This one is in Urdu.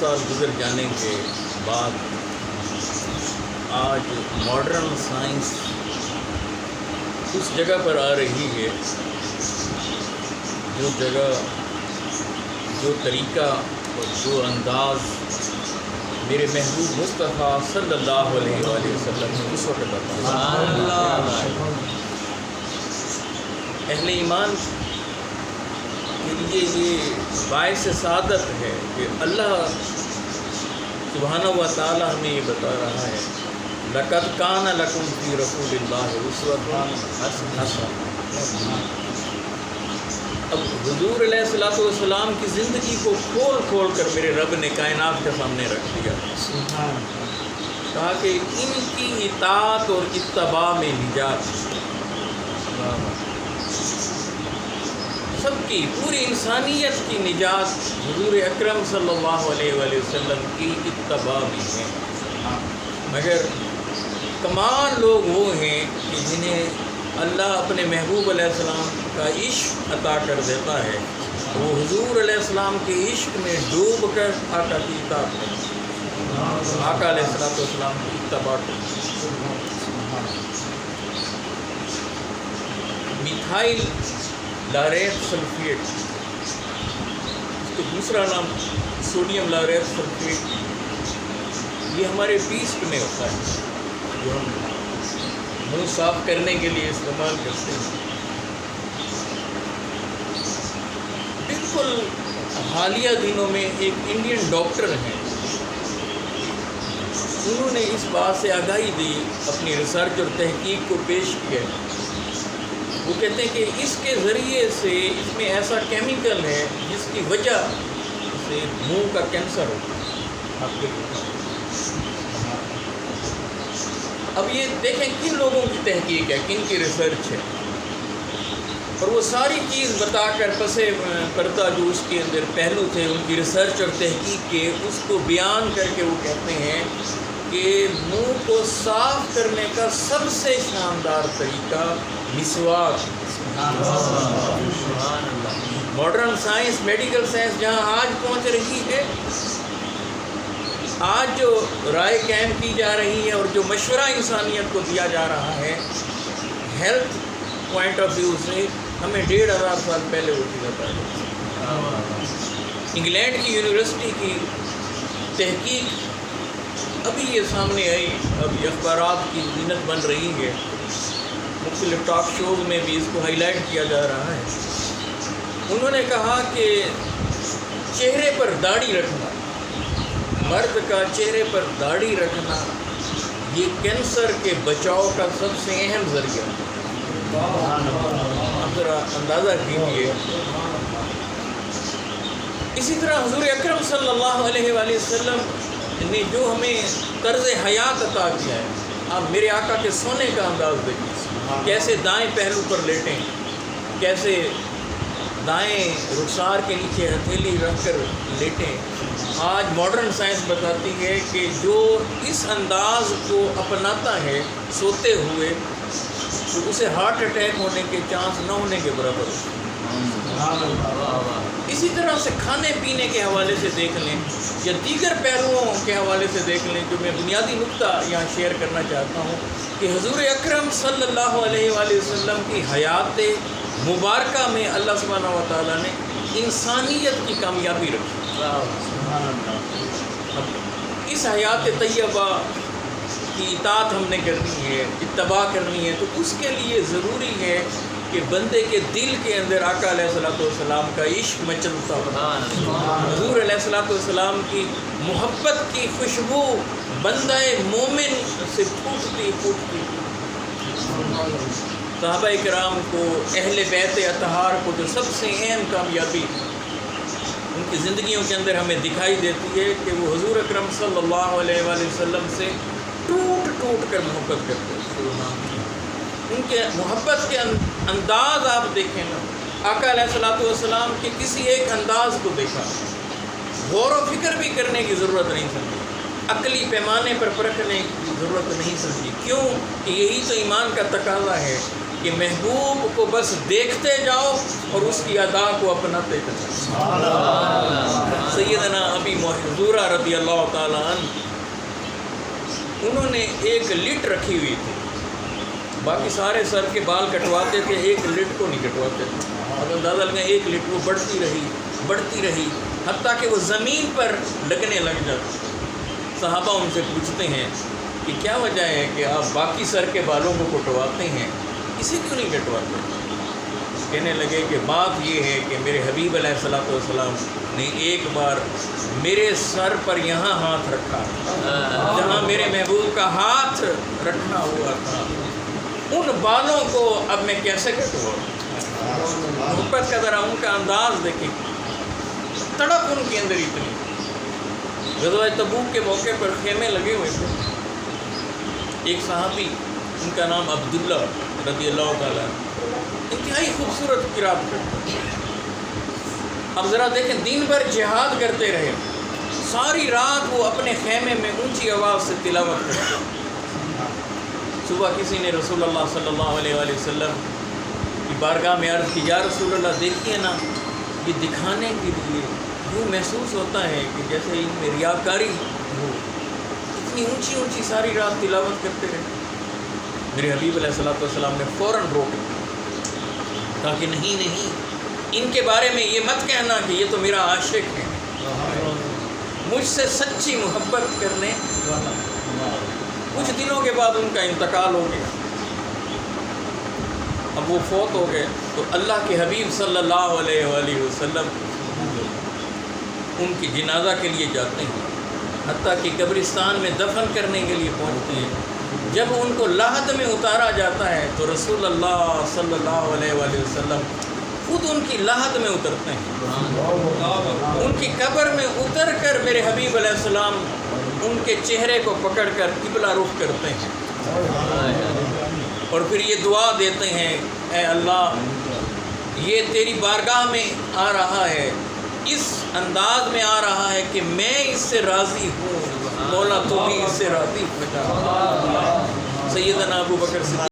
سال گزر جانے کے بعد آج ماڈرن سائنس اس جگہ پر آ رہی ہے جو جگہ، جو طریقہ اور جو انداز میرے محبوب مصطفیٰ صلی اللہ علیہ وآلہ وسلم نے اس وقت بتایا۔ اہل ایمان کے لیے یہ باعث سعادت ہے کہ اللہ سبحانہ و تعالی ہمیں یہ بتا رہا ہے، لَقَدْ كَانَ لَكُمْ فِي رَسُولِ اللَّهِ أُسْوَةٌ حَسَنَةٌ۔ اب حضور علیہ السلام کی زندگی کو کھول کھول کر میرے رب نے کائنات کے سامنے رکھ دیا، کہا کہ ان کی اطاعت اور اتباع میں نجات، سب کی پوری انسانیت کی نجات حضور اکرم صلی اللہ علیہ وآلہ وسلم کی اتباع میں ہے۔ مگر تمام لوگ وہ ہیں کہ جنہیں اللہ اپنے محبوب علیہ السلام کا عشق عطا کر دیتا ہے، وہ حضور علیہ السلام کے عشق میں ڈوب کر آقا کی اطاعت کرتے ہیں، آقا علیہ السلام کی اتباع کرتے ہیں۔ میتھائل لاریت سلفیٹ، اس کا دوسرا نام سوڈیم لاریت سلفیٹ، یہ ہمارے پیسٹ میں ہوتا ہے جو ہم منہ صاف کرنے کے لیے استعمال کرتے ہیں۔ بالکل حالیہ دنوں میں ایک انڈین ڈاکٹر ہیں، انہوں نے اس بات سے آگاہی دی، اپنی ریسرچ اور تحقیق کو پیش کیا۔ وہ کہتے ہیں کہ اس کے ذریعے سے اس میں ایسا کیمیکل ہے جس کی وجہ سے منہ کا کینسر ہوتا ہے۔ اب یہ دیکھیں کن لوگوں کی تحقیق ہے، کن کی ریسرچ ہے، اور وہ ساری چیز بتا کر پسے پردہ جو اس کے اندر پہلو تھے ان کی ریسرچ اور تحقیق کے، اس کو بیان کر کے وہ کہتے ہیں کہ منہ کو صاف کرنے کا سب سے شاندار طریقہ مسواک۔ ماڈرن سائنس، میڈیکل سائنس جہاں آج پہنچ رہی ہے، آج جو رائے قائم کی جا رہی ہے اور جو مشورہ انسانیت کو دیا جا رہا ہے ہیلتھ پوائنٹ آف ویو سے، ہمیں 1500 سال پہلے وہ چیز بتائی۔ انگلینڈ کی یونیورسٹی کی تحقیق ابھی یہ سامنے آئی، اب یہ اخبارات کی زینت بن رہی ہے، مختلف ٹاک شوز میں بھی اس کو ہائی لائٹ کیا جا رہا ہے۔ انہوں نے کہا کہ چہرے پر داڑھی رکھنا، مرد کا چہرے پر داڑھی رکھنا، یہ کینسر کے بچاؤ کا سب سے اہم ذریعہ ہے۔ آپ ذرا اندازہ کیجیے۔ اسی طرح حضور اکرم صلی اللہ علیہ وآلہ وسلم نے جو ہمیں طرز حیات عطا کیا ہے، آپ میرے آقا کے سونے کا انداز دیکھیں، کیسے دائیں پہلو پر لیٹیں، کیسے دائیں رخسار کے نیچے ہتھیلی رکھ کر لیٹیں۔ آج ماڈرن سائنس بتاتی ہے کہ جو اس انداز کو اپناتا ہے سوتے ہوئے، تو اسے ہارٹ اٹیک ہونے کے چانس نہ ہونے کے برابر ہوتے ہیں۔ اسی طرح سے کھانے پینے کے حوالے سے دیکھ لیں یا دیگر پہلوؤں کے حوالے سے دیکھ لیں، جو میں بنیادی نقطہ یہاں شیئر کرنا چاہتا ہوں کہ حضور اکرم صلی اللہ علیہ وآلہ وسلم کی حیات مبارکہ میں اللہ سبحانہ و تعالیٰ نے انسانیت کی کامیابی رکھی۔ اب اس حیات طیبہ کی اطاعت ہم نے کرنی ہے، اتباع کرنی ہے، تو اس کے لیے ضروری ہے کہ بندے کے دل کے اندر آقا علیہ السلام کا عشق مچلتا ہو، حضور علیہ السلام کی محبت کی خوشبو بندہ مومن سے پھوٹتی پھوٹتی صحابہ کرام کو، اہل بیت اطہار کو جو سب سے اہم کامیابی ان کی زندگیوں کے اندر ہمیں دکھائی دیتی ہے کہ وہ حضور اکرم صلی اللہ علیہ وآلہ وسلم سے ٹوٹ ٹوٹ کر محبت کرتے ہیں۔ ان کے محبت کے انداز آپ دیکھیں نا، آقا علیہ السلام کے کسی ایک انداز کو دیکھا، غور و فکر بھی کرنے کی ضرورت نہیں سمجھی، عقلی پیمانے پر پرکھنے کی ضرورت نہیں سمجھی۔ کیوں کہ یہی تو ایمان کا تقاضا ہے کہ محبوب کو بس دیکھتے جاؤ اور اس کی ادا کو اپناتے جاؤ۔ سیدنا ابی محذورہ رضی اللہ تعالیٰ عنہ، انہوں نے ایک لٹ رکھی ہوئی تھی، باقی سارے سر کے بال کٹواتے تھے، ایک لٹ کو نہیں کٹواتے تھے۔ اب اندازہ لگا ایک لٹ وہ بڑھتی رہی حتیٰ کہ وہ زمین پر لگنے لگ جاتی۔ صحابہ ان سے پوچھتے ہیں کہ کیا وجہ ہے کہ آپ باقی سر کے بالوں کو کٹواتے ہیں، اسے کیوں نہیں کٹواتے؟ کہنے لگے کہ بات یہ ہے کہ میرے حبیب علیہ الصلوۃ والسلام نے ایک بار میرے سر پر یہاں ہاتھ رکھا جہاں میرے محبوب کا ہاتھ رکھنا ہوا تھا، ان بالوں کو اب میں کیسے کٹواؤں؟ محبت کا ذرا ان کا انداز دیکھیں، تڑپ ان کے اندر اتنی۔ غزوہ تبوک کے موقع پر خیمے لگے ہوئے تھے، ایک صحابی ان کا نام عبداللہ رضی اللہ تعالیٰ، انتہائی خوبصورت قرات کرتے۔ اب ذرا دیکھیں، دن بھر جہاد کرتے رہے، ساری رات وہ اپنے خیمے میں اونچی آواز سے تلاوت کرتے۔ صبح کسی نے رسول اللہ صلی اللہ علیہ وآلہ وسلم کی بارگاہ میں عرض کی، یا رسول اللہ دیکھیے نا، یہ دکھانے کے لیے یوں محسوس ہوتا ہے کہ جیسے ان میں ریاکاری ہو، اتنی اونچی اونچی ساری رات تلاوت کرتے رہے۔ میرے حبیب علیہ الصلوۃ والسلام نے فوراً روک دیا، کہا کہ نہیں، ان کے بارے میں یہ مت کہنا کہ یہ تو میرا عاشق ہے، مجھ سے سچی محبت کرنے والا۔ کچھ دنوں کے بعد ان کا انتقال ہو گیا، اب وہ فوت ہو گئے تو اللہ کے حبیب صلی اللہ علیہ وآلہ وسلم ان کی جنازہ کے لیے جاتے ہیں، حتیٰ کہ قبرستان میں دفن کرنے کے لیے پہنچتے ہیں۔ جب ان کو لحد میں اتارا جاتا ہے تو رسول اللہ صلی اللہ علیہ وآلہ وسلم خود ان کی لحد میں اترتے ہیں، ان کی قبر میں اتر کر میرے حبیب علیہ السلام ان کے چہرے کو پکڑ کر قبلہ رخ کرتے ہیں اور پھر یہ دعا دیتے ہیں، اے اللہ، یہ تیری بارگاہ میں آ رہا ہے، اس انداز میں آ رہا ہے کہ میں اس سے راضی ہوں، مولا تو بھی اس سے راضی ہو جا۔ سیدنا ابو بکر صدیق